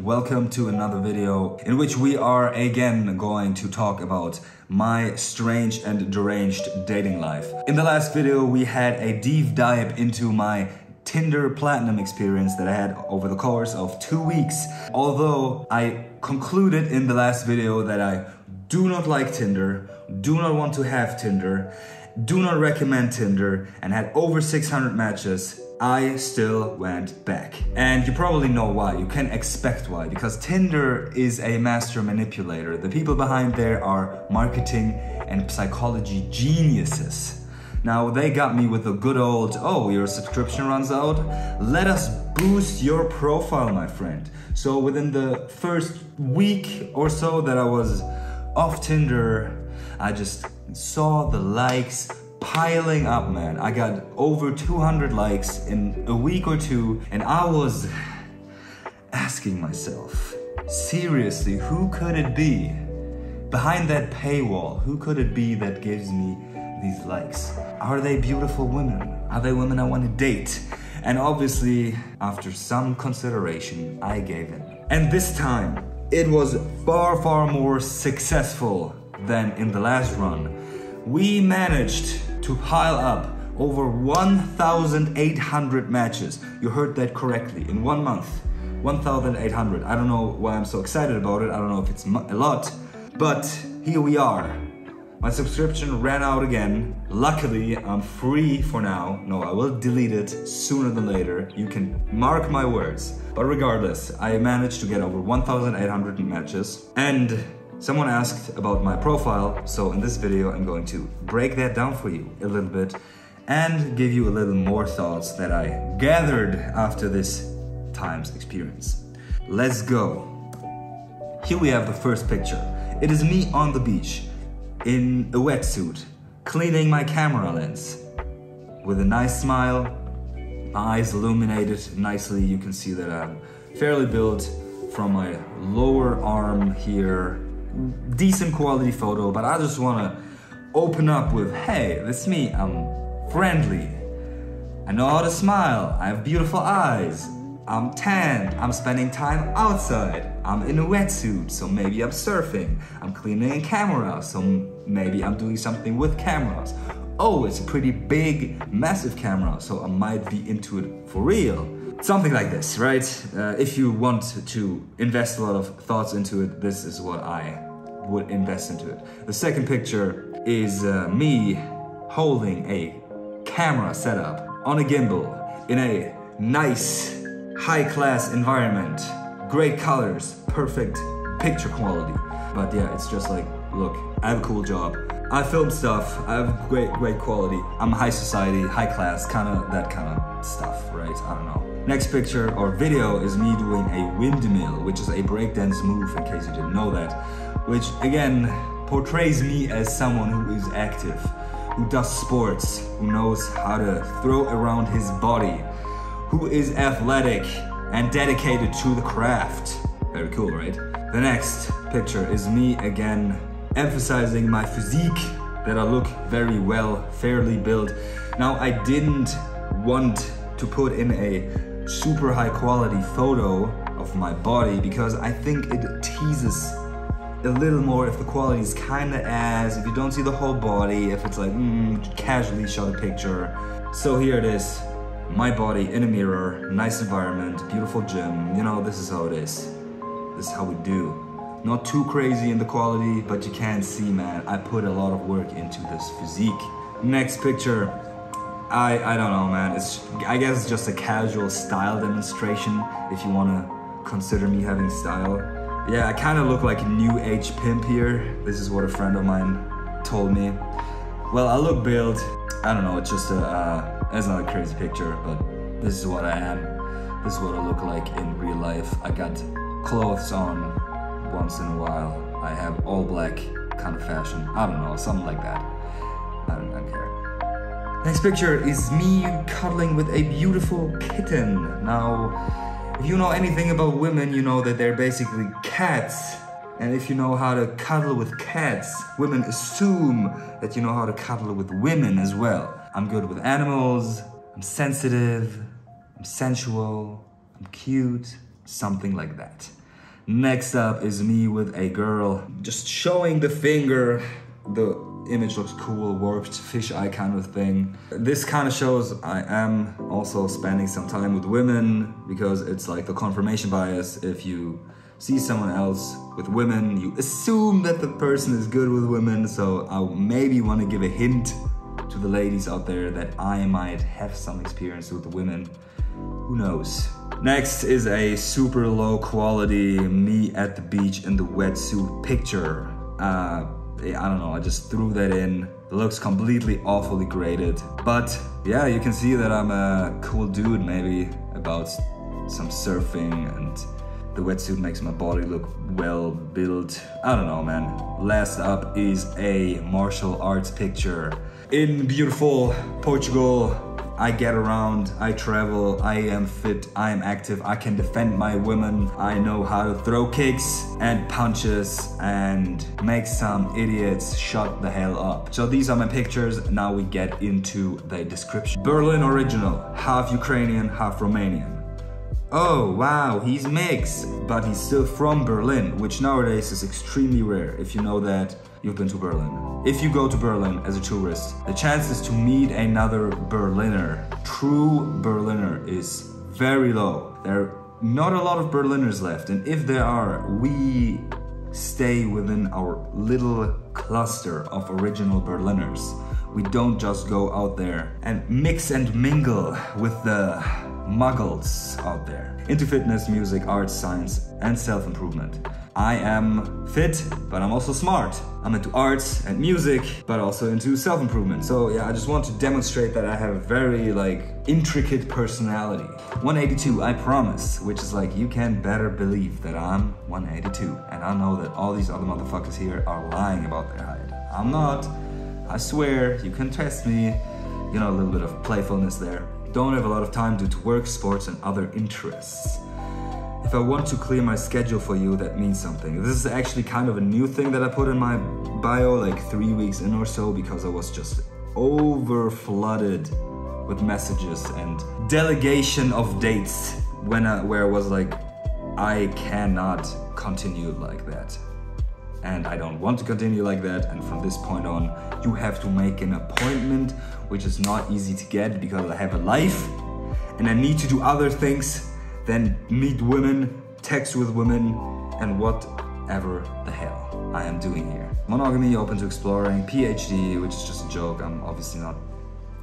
welcome to another video in which we are again going to talk about my strange and deranged dating life. In the last video we had a deep dive into my Tinder Platinum experience that I had over the course of 2 weeks. Although I concluded in the last video that I do not like Tinder, do not want to have Tinder, do not recommend Tinder, and had over 600 matches, I still went back. And you probably know why, you can expect why, because Tinder is a master manipulator. The people behind there are marketing and psychology geniuses. Now they got me with the good old, oh, your subscription runs out? Let us boost your profile, my friend. So within the first week or so that I was off Tinder, I just saw the likes piling up, man. I got over 200 likes in a week or two, and I was asking myself, seriously, who could it be? Behind that paywall, who could it be that gives me these likes? Are they beautiful women? Are they women I want to date? And obviously, after some consideration, I gave in. And this time, it was far more successful than in the last run. We managed to pile up over 1,800 matches. You heard that correctly, in 1 month. 1,800. I don't know why I'm so excited about it. I don't know if it's a lot, but here we are. My subscription ran out again. Luckily, I'm free for now. No, I will delete it sooner than later. You can mark my words. But regardless, I managed to get over 1,800 matches. And someone asked about my profile, so in this video I'm going to break that down for you a little bit and give you a little more thoughts that I gathered after this time's experience. Let's go. Here we have the first picture. It is me on the beach in a wetsuit, cleaning my camera lens with a nice smile, my eyes illuminated nicely. You can see that I'm fairly built from my lower arm here. Decent quality photo, but I just want to open up with, hey, that's me, I'm friendly, I know how to smile, I have beautiful eyes, I'm tanned, I'm spending time outside, I'm in a wetsuit, so maybe I'm surfing, I'm cleaning a camera, so maybe I'm doing something with cameras. Oh, it's a pretty big, massive camera, so I might be into it for real. Something like this, right? If you want to invest a lot of thoughts into it, this is what I would invest into it. The second picture is me holding a camera setup on a gimbal in a nice, high-class environment. Great colors, perfect picture quality. But yeah, it's just like, look, I have a cool job. I film stuff, I have great quality. I'm high society, high class, that kind of stuff, right? I don't know. Next picture or video is me doing a windmill, which is a breakdance move, in case you didn't know that. Which again, portrays me as someone who is active, who does sports, who knows how to throw around his body, who is athletic and dedicated to the craft. Very cool, right? The next picture is me again, emphasizing my physique, that I look very well, fairly built. Now, I didn't want to put in a super high quality photo of my body because I think it teases a little more if the quality is kinda ass, if you don't see the whole body, if it's like, casually shot a picture. So here it is, my body in a mirror, nice environment, beautiful gym, you know, this is how it is. This is how we do. Not too crazy in the quality, but you can see, man, I put a lot of work into this physique. Next picture, I don't know, man. I guess it's just a casual style demonstration, if you want to consider me having style. Yeah, I kind of look like a new age pimp here. This is what a friend of mine told me. Well, I look built. I don't know, it's just it's not a crazy picture, but this is what I am. This is what I look like in real life. I got clothes on once in a while. I have all black kind of fashion. I don't know, something like that. I don't care. Next picture is me cuddling with a beautiful kitten. Now, if you know anything about women, you know that they're basically cats. And if you know how to cuddle with cats, women assume that you know how to cuddle with women as well. I'm good with animals, I'm sensitive, I'm sensual, I'm cute, something like that. Next up is me with a girl just showing the finger. The image looks cool, warped fisheye kind of thing. This kind of shows I am also spending some time with women, because it's like the confirmation bias. If you see someone else with women, you assume that the person is good with women. So I maybe want to give a hint to the ladies out there that I might have some experience with women. Who knows? Next is a super low quality me at the beach in the wetsuit picture. I don't know, I just threw that in. It looks completely awfully graded. But yeah, you can see that I'm a cool dude maybe about some surfing, and the wetsuit makes my body look well built. I don't know, man. Last up is a martial arts picture. In beautiful Portugal, I get around, I travel, I am fit, I am active, I can defend my women, I know how to throw kicks and punches and make some idiots shut the hell up. So these are my pictures. Now we get into the description. Berlin original, half Ukrainian, half Romanian. Oh wow, he's mixed, but he's still from Berlin, which nowadays is extremely rare. If you know that, you've been to Berlin. If you go to Berlin as a tourist, the chances to meet another Berliner, true Berliner, is very low. There are not a lot of Berliners left, and if there are, we stay within our little cluster of original Berliners. We don't just go out there and mix and mingle with the muggles out there. Into fitness, music, arts, science, and self-improvement. I am fit, but I'm also smart. I'm into arts and music, but also into self-improvement. So yeah, I just want to demonstrate that I have a very intricate personality. 182, I promise, which is you can better believe that I'm 182. And I know that all these other motherfuckers here are lying about their height. I'm not. I swear, you can test me. You know, a little bit of playfulness there. Don't have a lot of time due to work, sports, and other interests. If I want to clear my schedule for you, that means something. This is actually kind of a new thing that I put in my bio 3 weeks in or so, because I was just over flooded with messages and delegation of dates where I was I cannot continue like that. And I don't want to continue like that, and from this point on, you have to make an appointment, which is not easy to get because I have a life and I need to do other things than meet women, text with women, and whatever the hell I am doing here. Monogamy, open to exploring, PhD, which is just a joke. I'm obviously not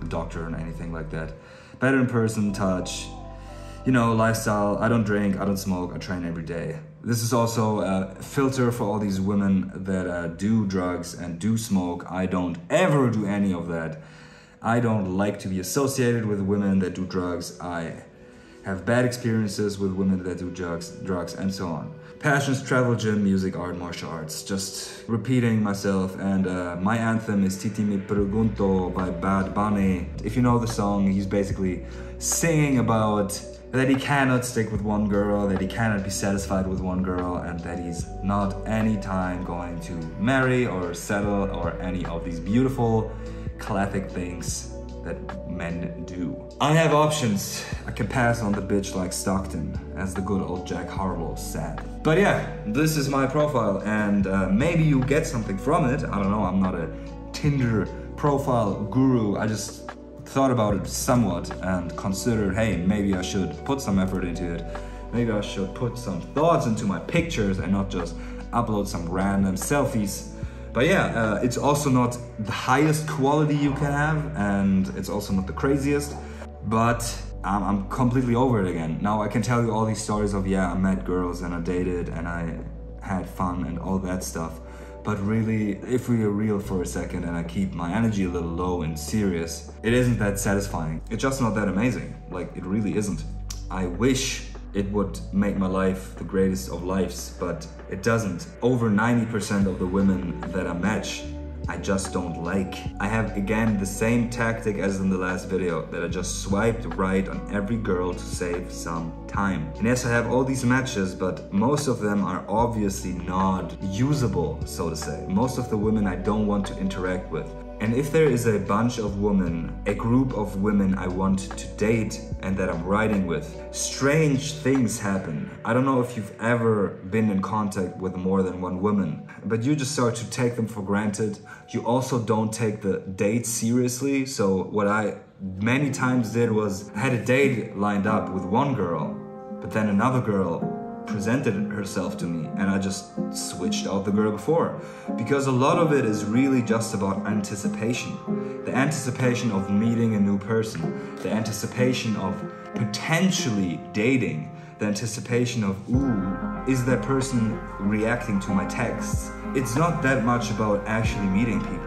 a doctor or anything like that. Better in person, touch, you know, lifestyle. I don't drink, I don't smoke, I train every day. This is also a filter for all these women that do drugs and do smoke. I don't ever do any of that. I don't like to be associated with women that do drugs. I have bad experiences with women that do drugs and so on. Passions, travel, gym, music, art, martial arts. Just repeating myself, and my anthem is Titi Mi Pregunto by Bad Bunny. If you know the song, he's basically singing about that he cannot stick with one girl, that he cannot be satisfied with one girl, and that he's not anytime going to marry or settle or any of these beautiful classic things that men do. I have options. I can pass on the bitch like Stockton, as the good old Jack Harlow said. But yeah, this is my profile, and maybe you get something from it. I don't know, I'm not a Tinder profile guru. I just thought about it somewhat and considered, hey, maybe I should put some effort into it. Maybe I should put some thoughts into my pictures and not just upload some random selfies. But yeah, it's also not the highest quality you can have, and it's also not the craziest, but I'm completely over it again. Now I can tell you all these stories of, yeah, I met girls and I dated and I had fun and all that stuff. But really, if we are real for a second and I keep my energy a little low and serious, it isn't that satisfying. It's just not that amazing. It really isn't. I wish it would make my life the greatest of lives, but it doesn't. Over 90% of the women that I match, I just don't like. I have, again, the same tactic as in the last video, that I just swiped right on every girl to save some time. And yes, I have all these matches, but most of them are obviously not usable, so to say. Most of the women I don't want to interact with. And if there is a bunch of women, a group of women I want to date and that I'm writing with, strange things happen. I don't know if you've ever been in contact with more than one woman, but you just start to take them for granted. You also don't take the date seriously. So what I many times did was I had a date lined up with one girl, but then another girl presented herself to me and I just switched out the girl before, because a lot of it is really just about anticipation. The anticipation of meeting a new person, the anticipation of potentially dating, the anticipation of, ooh, is that person reacting to my texts? It's not that much about actually meeting people.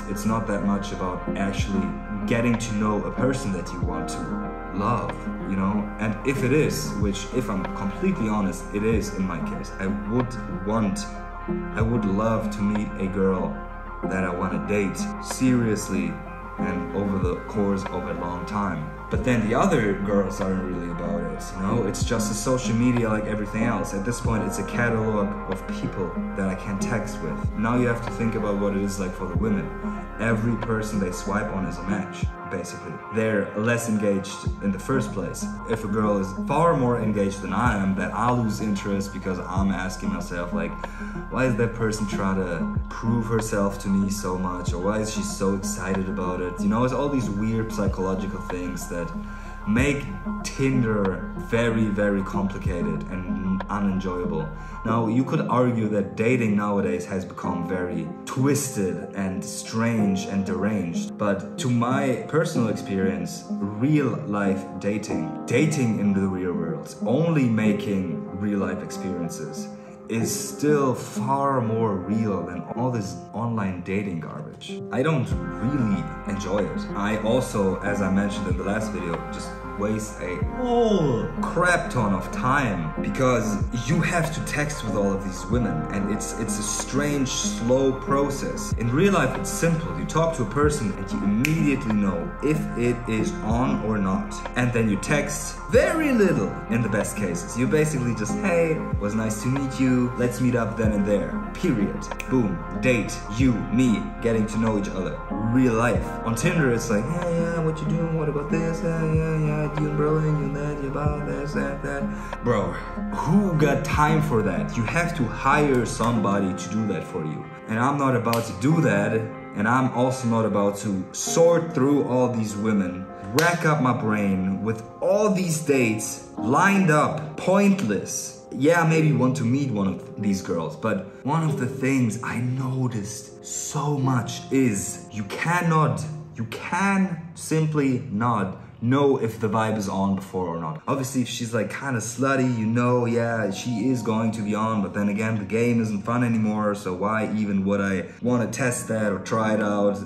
It's not that much about actually getting to know a person that you want to love, you know? And if it is, which if I'm completely honest, it is in my case, I would love to meet a girl that I want to date seriously and over the course of a long time. But then the other girls aren't really about it, you know? It's just a social media like everything else. At this point, it's a catalog of people that I can text with. Now you have to think about what it is like for the women. Every person they swipe on is a match, basically. They're less engaged in the first place. If a girl is far more engaged than I am, then I'll lose interest because I'm asking myself, like, why is that person trying to prove herself to me so much? Or why is she so excited about it? You know, it's all these weird psychological things that make Tinder very, very complicated and unenjoyable. Now, you could argue that dating nowadays has become very twisted and strange and deranged, but to my personal experience, real life dating in the real world, only making real life experiences, is still far more real than all this online dating garbage. I don't really enjoy it. I also, as I mentioned in the last video, just waste a whole crap ton of time because you have to text with all of these women and it's a strange, slow process. In real life, it's simple. You talk to a person and you immediately know if it is on or not. And then you text very little in the best cases. You basically just, hey, was nice to meet you. Let's meet up then and there. Period. Boom. Date. You, me, getting to know each other. Real life. On Tinder, it's like, hey, yeah, what you doing? What about this? Yeah. You and bro, and you and that, you about this, that. Bro, who got time for that? You have to hire somebody to do that for you. And I'm not about to do that. And I'm also not about to sort through all these women, rack up my brain with all these dates lined up, pointless. Yeah, maybe want to meet one of these girls, but one of the things I noticed so much is you can simply not know if the vibe is on before or not. Obviously, if she's like kind of slutty, you know, yeah, she is going to be on, but then again, the game isn't fun anymore, so why even would I want to test that or try it out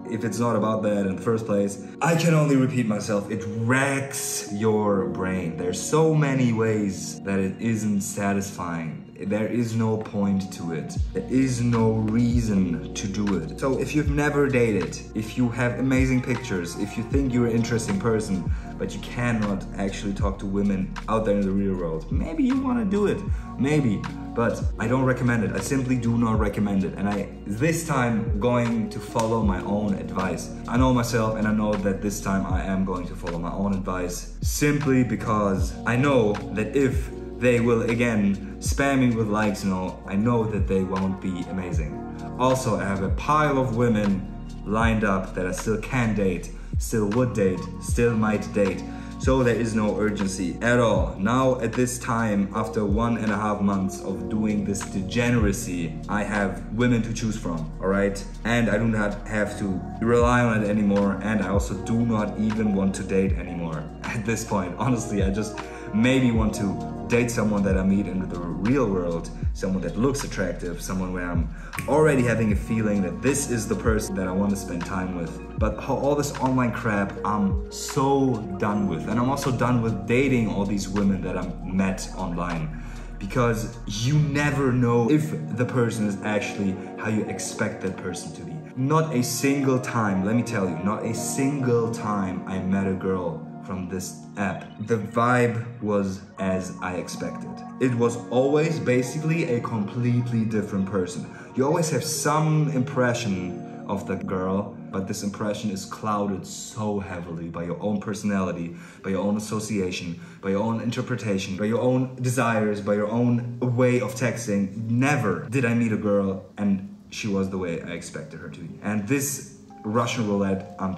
if it's not about that in the first place? I can only repeat myself, it racks your brain. There's so many ways that it isn't satisfying. There is no point to it. There is no reason to do it. So if you've never dated, if you have amazing pictures, if you think you're an interesting person, but you cannot actually talk to women out there in the real world, maybe you want to do it, maybe. But I don't recommend it. I simply do not recommend it. And this time, going to follow my own advice. I know myself and I know that this time I am going to follow my own advice simply because I know that if they will again spam me with likes, you know, I know that they won't be amazing. Also, I have a pile of women lined up that I still can date, still would date, still might date. So there is no urgency at all. Now at this time, after 1.5 months of doing this degeneracy, I have women to choose from, all right? And I do not have to rely on it anymore. And I also do not even want to date anymore at this point. Honestly, I just maybe want to date someone that I meet in the real world, someone that looks attractive, someone where I'm already having a feeling that this is the person that I want to spend time with. But all this online crap, I'm so done with. And I'm also done with dating all these women that I met online, because you never know if the person is actually how you expect that person to be. Not a single time, let me tell you, not a single time I met a girl from this app, the vibe was as I expected. It was always basically a completely different person. You always have some impression of the girl, but this impression is clouded so heavily by your own personality, by your own association, by your own interpretation, by your own desires, by your own way of texting. Never did I meet a girl and she was the way I expected her to be. And this Russian roulette, I'm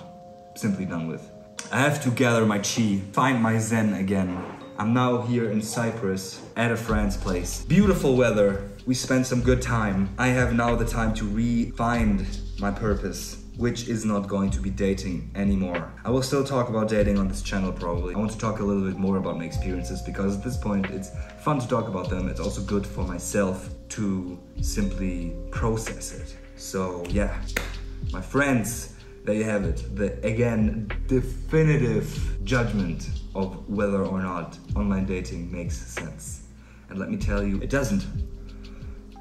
simply done with. I have to gather my chi, find my zen again. I'm now here in Cyprus at a friend's place. Beautiful weather, we spent some good time. I have now the time to re-find my purpose, which is not going to be dating anymore. I will still talk about dating on this channel probably. I want to talk a little bit more about my experiences because at this point it's fun to talk about them. It's also good for myself to simply process it. So yeah, my friends, there you have it. The, again, definitive judgment of whether or not online dating makes sense. And let me tell you, it doesn't.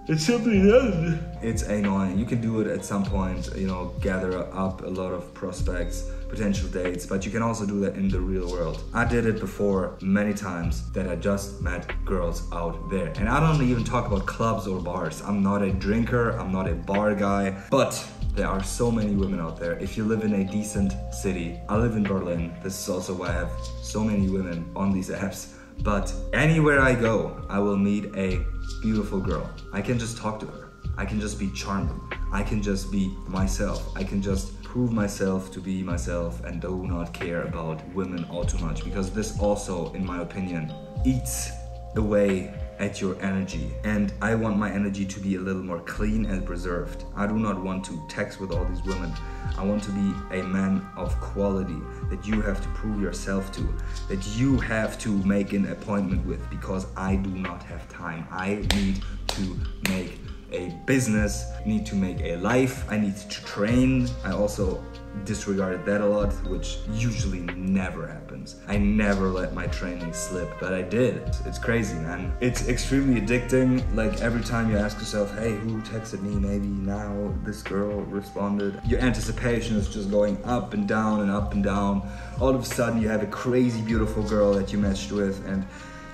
It simply doesn't. It's annoying. You can do it at some point, you know, gather up a lot of prospects, potential dates, but you can also do that in the real world. I did it before many times that I just met girls out there. And I don't even talk about clubs or bars. I'm not a drinker, I'm not a bar guy, but there are so many women out there. If you live in a decent city, I live in Berlin. This is also why I have so many women on these apps. But anywhere I go, I will meet a beautiful girl. I can just talk to her. I can just be charming. I can just be myself. I can just prove myself to be myself and do not care about women all too much, because this also, in my opinion, eats away at your energy. And I want my energy to be a little more clean and preserved. I do not want to text with all these women. I want to be a man of quality that you have to prove yourself to, that you have to make an appointment with, because I do not have time. I need to make a business, need to make a life, I need to train. I also disregarded that a lot, which usually never happens. I never let my training slip, but I did. It's crazy, man. It's extremely addicting. Like every time you ask yourself, hey, who texted me? Maybe now this girl responded. Your anticipation is just going up and down and up and down. All of a sudden you have a crazy beautiful girl that you matched with and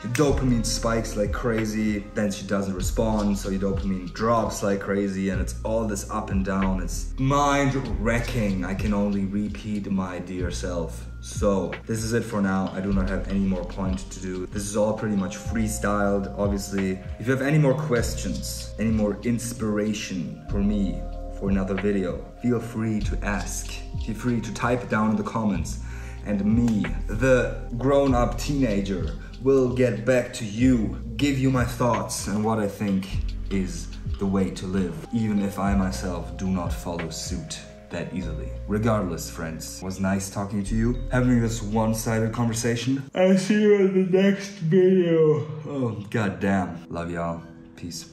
your dopamine spikes like crazy, then she doesn't respond, so your dopamine drops like crazy, and it's all this up and down. It's mind-wrecking. I can only repeat my dear self. So this is it for now. I do not have any more point to do. This is all pretty much freestyled, obviously. If you have any more questions, any more inspiration for me for another video, feel free to ask. Feel free to type it down in the comments. And me, the grown-up teenager, will get back to you, give you my thoughts and what I think is the way to live, even if I myself do not follow suit that easily. Regardless, friends, it was nice talking to you, having this one-sided conversation. I'll see you in the next video. Oh, goddamn. Love y'all. Peace.